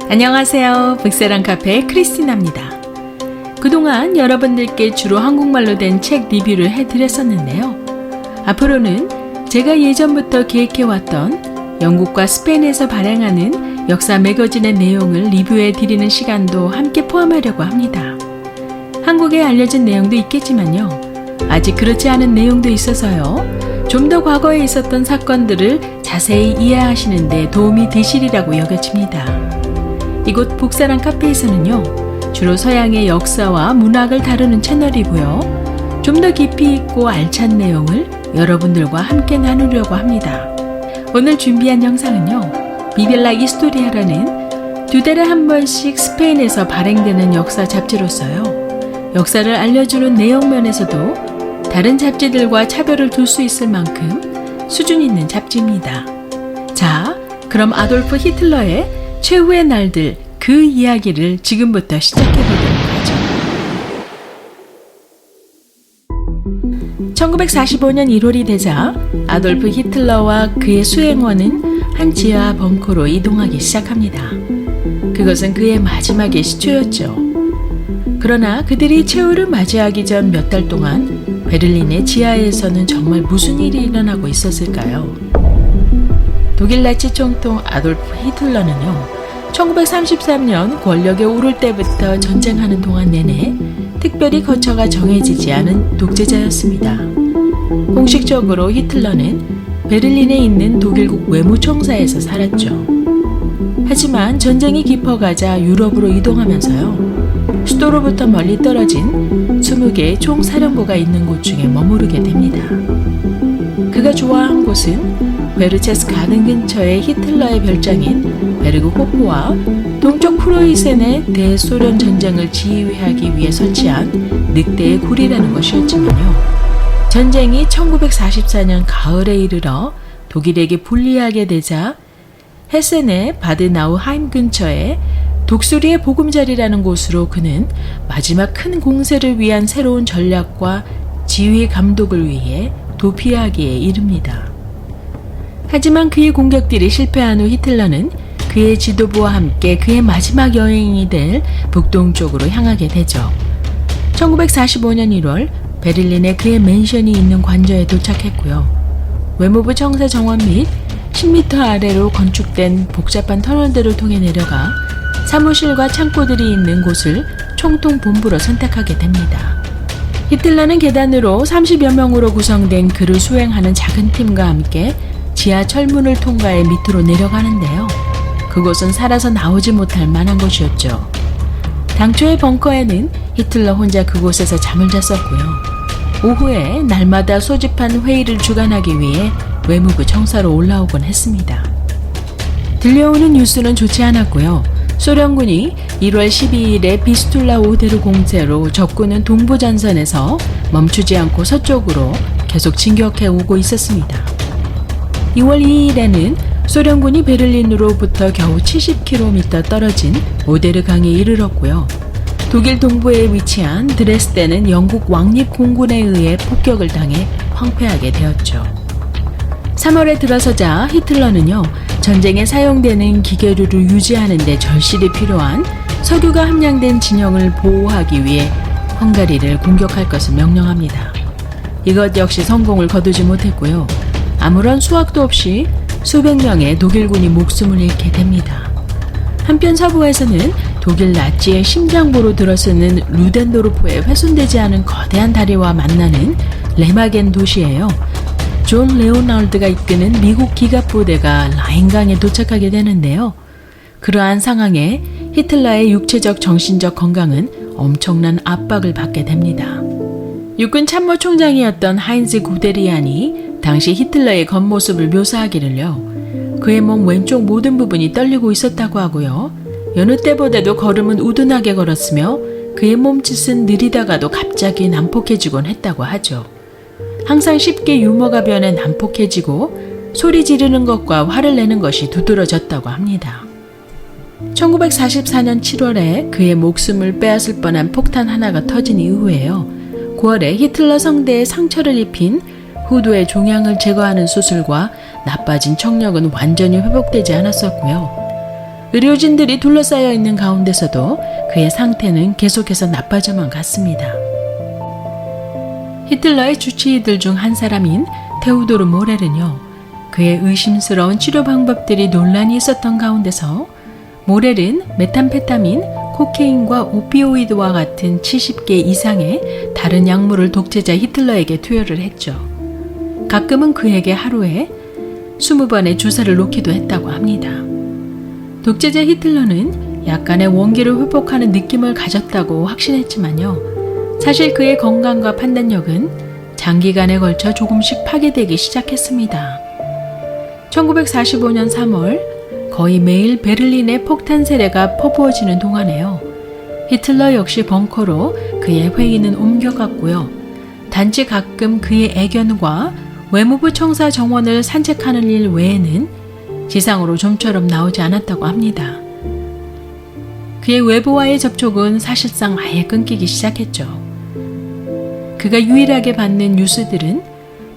안녕하세요. 북세랑 카페의 크리스티나입니다. 그동안 여러분들께 주로 한국말로 된 책 리뷰를 해드렸었는데요. 앞으로는 제가 예전부터 계획해왔던 영국과 스페인에서 발행하는 역사 매거진의 내용을 리뷰해드리는 시간도 함께 포함하려고 합니다. 한국에 알려진 내용도 있겠지만요. 아직 그렇지 않은 내용도 있어서요. 좀 더 과거에 있었던 사건들을 자세히 이해하시는 데 도움이 되시리라고 여겨집니다. 이곳 북사랑 카페에서는요. 주로 서양의 역사와 문학을 다루는 채널이고요. 좀 더 깊이 있고 알찬 내용을 여러분들과 함께 나누려고 합니다. 오늘 준비한 영상은요. 비빌라 이스토리아라는 2달에 한 번씩 스페인에서 발행되는 역사 잡지로서요. 역사를 알려주는 내용 면에서도 다른 잡지들과 차별을 둘 수 있을 만큼 수준 있는 잡지입니다. 자, 그럼 아돌프 히틀러의 최후의 날들 그 이야기를 지금부터 시작해보도록 하죠. 1945년 1월이 되자 아돌프 히틀러와 그의 수행원은 한 지하 벙커로 이동하기 시작합니다. 그것은 그의 마지막의 시초였죠. 그러나 그들이 최후를 맞이하기 전 몇 달 동안 베를린의 지하에서는 정말 무슨 일이 일어나고 있었을까요? 독일 나치 총통 아돌프 히틀러는요. 1933년 권력에 오를 때부터 전쟁하는 동안 내내 특별히 거처가 정해지지 않은 독재자였습니다. 공식적으로 히틀러는 베를린에 있는 독일국 외무총사에서 살았죠. 하지만 전쟁이 깊어가자 유럽으로 이동하면서요. 수도로부터 멀리 떨어진 20개의 총사령부가 있는 곳 중에 머무르게 됩니다. 그가 좋아한 곳은 베르체스 가든 근처의 히틀러의 별장인 베르그호프와 동쪽 프로이센의 대소련 전쟁을 지휘하기 위해 설치한 늑대의 굴이라는 것이었지만요. 전쟁이 1944년 가을에 이르러 독일에게 불리하게 되자 헤센의 바드나우하임 근처에 독수리의 보금자리라는 곳으로 그는 마지막 큰 공세를 위한 새로운 전략과 지휘 감독을 위해 도피하기에 이릅니다. 하지만 그의 공격들이 실패한 후 히틀러는 그의 지도부와 함께 그의 마지막 여행이 될 북동쪽으로 향하게 되죠. 1945년 1월 베를린에 그의 맨션이 있는 관저에 도착했고요. 외무부 청사 정원 및 10m 아래로 건축된 복잡한 터널들을 통해 내려가 사무실과 창고들이 있는 곳을 총통 본부로 선택하게 됩니다. 히틀러는 계단으로 30여 명으로 구성된 그를 수행하는 작은 팀과 함께 지하 철문을 통과해 밑으로 내려가는데요. 그곳은 살아서 나오지 못할 만한 곳이었죠. 당초의 벙커에는 히틀러 혼자 그곳에서 잠을 잤었고요. 오후에 날마다 소집한 회의를 주관하기 위해 외무부 청사로 올라오곤 했습니다. 들려오는 뉴스는 좋지 않았고요. 소련군이 1월 12일에 비스툴라 오데르 공세로 적군은 동부전선에서 멈추지 않고 서쪽으로 계속 진격해 오고 있었습니다. 2월 2일에는 소련군이 베를린으로부터 겨우 70km 떨어진 오데르 강에 이르렀고요. 독일 동부에 위치한 드레스덴은 영국 왕립 공군에 의해 폭격을 당해 황폐하게 되었죠. 3월에 들어서자 히틀러는요. 전쟁에 사용되는 기계류를 유지하는 데 절실히 필요한 석유가 함량된 진영을 보호하기 위해 헝가리를 공격할 것을 명령합니다. 이것 역시 성공을 거두지 못했고요. 아무런 수확도 없이 수백 명의 독일군이 목숨을 잃게 됩니다. 한편 서부에서는 독일 나치의 심장부로 들어서는 루덴도르프의 훼손되지 않은 거대한 다리와 만나는 레마겐 도시예요. 존 레오나르드가 이끄는 미국 기갑부대가 라인강에 도착하게 되는데요. 그러한 상황에 히틀러의 육체적 정신적 건강은 엄청난 압박을 받게 됩니다. 육군 참모총장이었던 하인즈 구데리안이 당시 히틀러의 겉모습을 묘사하기를요. 그의 몸 왼쪽 모든 부분이 떨리고 있었다고 하고요. 여느 때보다도 걸음은 우둔하게 걸었으며 그의 몸짓은 느리다가도 갑자기 난폭해지곤 했다고 하죠. 항상 쉽게 유머가 변해 난폭해지고 소리 지르는 것과 화를 내는 것이 두드러졌다고 합니다. 1944년 7월에 그의 목숨을 빼앗을 뻔한 폭탄 하나가 터진 이후에요. 9월에 히틀러 성대에 상처를 입힌 후두의 종양을 제거하는 수술과 나빠진 청력은 완전히 회복되지 않았었고요. 의료진들이 둘러싸여 있는 가운데서도 그의 상태는 계속해서 나빠져만 갔습니다. 히틀러의 주치의들 중 한 사람인 테오도르 모렐은요, 그의 의심스러운 치료 방법들이 논란이 있었던 가운데서 모렐은 메탐페타민, 코케인과 오피오이드와 같은 70개 이상의 다른 약물을 독재자 히틀러에게 투여를 했죠. 가끔은 그에게 하루에 20번의 주사를 놓기도 했다고 합니다. 독재자 히틀러는 약간의 원기를 회복하는 느낌을 가졌다고 확신했지만요, 사실 그의 건강과 판단력은 장기간에 걸쳐 조금씩 파괴되기 시작했습니다. 1945년 3월 거의 매일 베를린의 폭탄 세례가 퍼부어지는 동안에요, 히틀러 역시 벙커로 그의 회의는 옮겨갔고요. 단지 가끔 그의 애견과 외무부 청사 정원을 산책하는 일 외에는 지상으로 좀처럼 나오지 않았다고 합니다. 그의 외부와의 접촉은 사실상 아예 끊기기 시작했죠. 그가 유일하게 받는 뉴스들은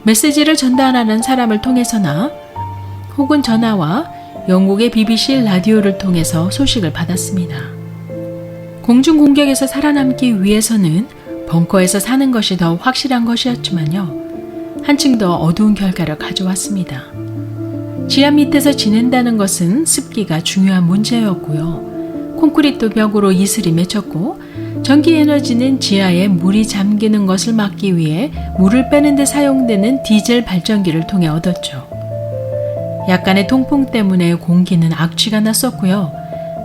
메시지를 전달하는 사람을 통해서나 혹은 전화와 영국의 BBC 라디오를 통해서 소식을 받았습니다. 공중 공격에서 살아남기 위해서는 벙커에서 사는 것이 더 확실한 것이었지만요, 한층 더 어두운 결과를 가져왔습니다. 지하 밑에서 지낸다는 것은 습기가 중요한 문제였고요. 콘크리트 벽으로 이슬이 맺혔고 전기 에너지는 지하에 물이 잠기는 것을 막기 위해 물을 빼는 데 사용되는 디젤 발전기를 통해 얻었죠. 약간의 통풍 때문에 공기는 악취가 났었고요.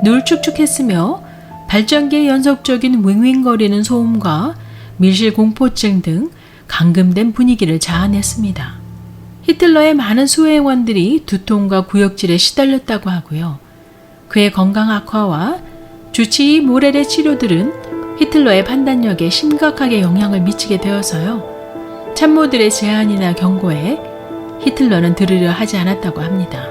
늘 축축했으며 발전기의 연속적인 윙윙거리는 소음과 밀실 공포증 등 감금된 분위기를 자아냈습니다. 히틀러의 많은 수행원들이 두통과 구역질에 시달렸다고 하고요. 그의 건강 악화와 주치의 모렐의 치료들은 히틀러의 판단력에 심각하게 영향을 미치게 되어서요, 참모들의 제안이나 경고에 히틀러는 들으려 하지 않았다고 합니다.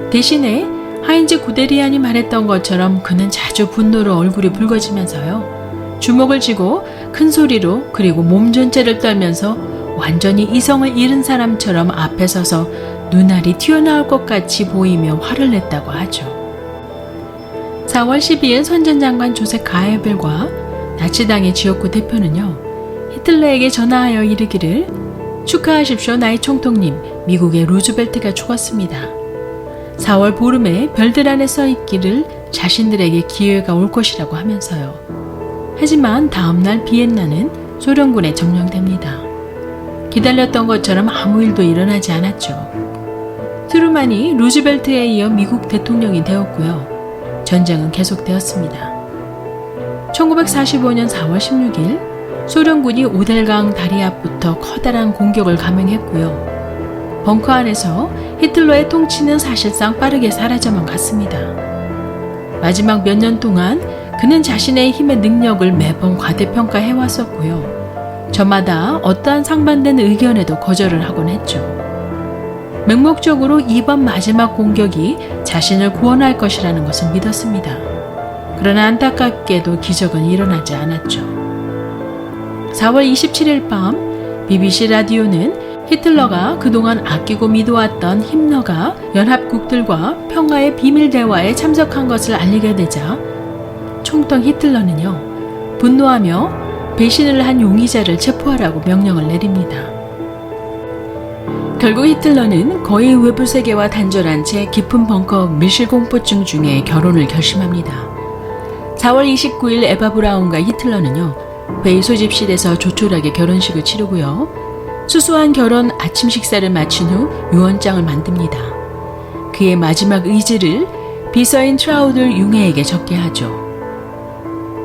대신에 하인즈 구데리안이 말했던 것처럼 그는 자주 분노로 얼굴이 붉어지면서요, 주먹을 쥐고 큰 소리로 그리고 몸 전체를 떨면서 완전히 이성을 잃은 사람처럼 앞에 서서 눈알이 튀어나올 것 같이 보이며 화를 냈다고 하죠. 4월 12일 선전장관 조셉 가에벨과 나치당의 지역구 대표는요, 히틀러에게 전화하여 이르기를 축하하십시오 나의 총통님, 미국의 루즈벨트가 죽었습니다. 4월 보름에 별들 안에 써있기를 자신들에게 기회가 올 것이라고 하면서요. 하지만 다음날 비엔나는 소련군에 점령됩니다. 기다렸던 것처럼 아무 일도 일어나지 않았죠. 트루만이 루즈벨트에 이어 미국 대통령이 되었고요. 전쟁은 계속되었습니다. 1945년 4월 16일 소련군이 오델강 다리 앞부터 커다란 공격을 감행했고요. 벙커 안에서 히틀러의 통치는 사실상 빠르게 사라져만 갔습니다. 마지막 몇 년 동안 그는 자신의 힘의 능력을 매번 과대평가해왔었고요. 저마다 어떠한 상반된 의견에도 거절을 하곤 했죠. 맹목적으로 이번 마지막 공격이 자신을 구원할 것이라는 것을 믿었습니다. 그러나 안타깝게도 기적은 일어나지 않았죠. 4월 27일 밤 BBC 라디오는 히틀러가 그동안 아끼고 믿어왔던 힘너가 연합국들과 평화의 비밀 대화에 참석한 것을 알리게 되자 총통 히틀러는요, 분노하며 배신을 한 용의자를 체포하라고 명령을 내립니다. 결국 히틀러는 거의 외부 세계와 단절한 채 깊은 벙커 밀실공포증 중에 결혼을 결심합니다. 4월 29일 에바 브라운과 히틀러는요, 회의 소집실에서 조촐하게 결혼식을 치르고요. 수수한 결혼 아침 식사를 마친 후 유언장을 만듭니다. 그의 마지막 의지를 비서인 트라우들 융해에게 적게 하죠.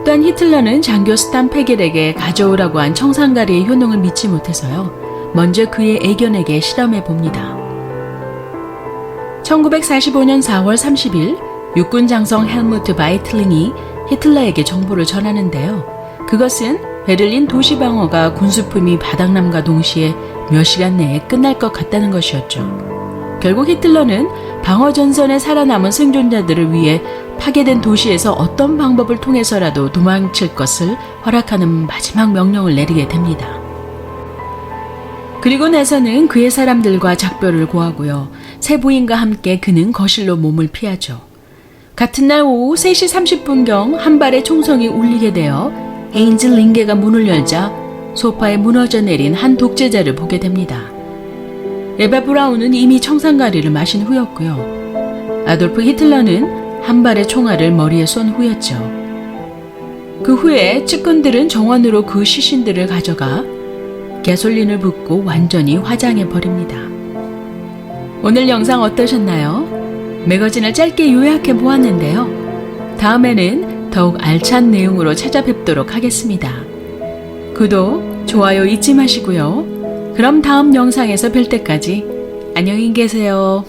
또한 히틀러는 장교 스탄 페겔에게 가져오라고 한 청산가리의 효능을 믿지 못해서요, 먼저 그의 애견에게 실험해 봅니다. 1945년 4월 30일 육군 장성 헬무트 바이틀링이 히틀러에게 정보를 전하는데요. 그것은 베를린 도시 방어가 군수품이 바닥남과 동시에 몇 시간 내에 끝날 것 같다는 것이었죠. 결국 히틀러는 방어 전선에 살아남은 생존자들을 위해 파괴된 도시에서 어떤 방법을 통해서라도 도망칠 것을 허락하는 마지막 명령을 내리게 됩니다. 그리고 나서는 그의 사람들과 작별을 고하고요. 새 부인과 함께 그는 거실로 몸을 피하죠. 같은 날 오후 3시 30분경 한 발의 총성이 울리게 되어 헤인즐 링게가 문을 열자 소파에 무너져 내린 한 독재자를 보게 됩니다. 에바 브라운은 이미 청산가리를 마신 후였고요. 아돌프 히틀러는 한 발의 총알을 머리에 쏜 후였죠. 그 후에 측근들은 정원으로 그 시신들을 가져가 가솔린을 붓고 완전히 화장해 버립니다. 오늘 영상 어떠셨나요? 매거진을 짧게 요약해 보았는데요. 다음에는 더욱 알찬 내용으로 찾아뵙도록 하겠습니다. 구독, 좋아요 잊지 마시고요. 그럼 다음 영상에서 뵐 때까지 안녕히 계세요.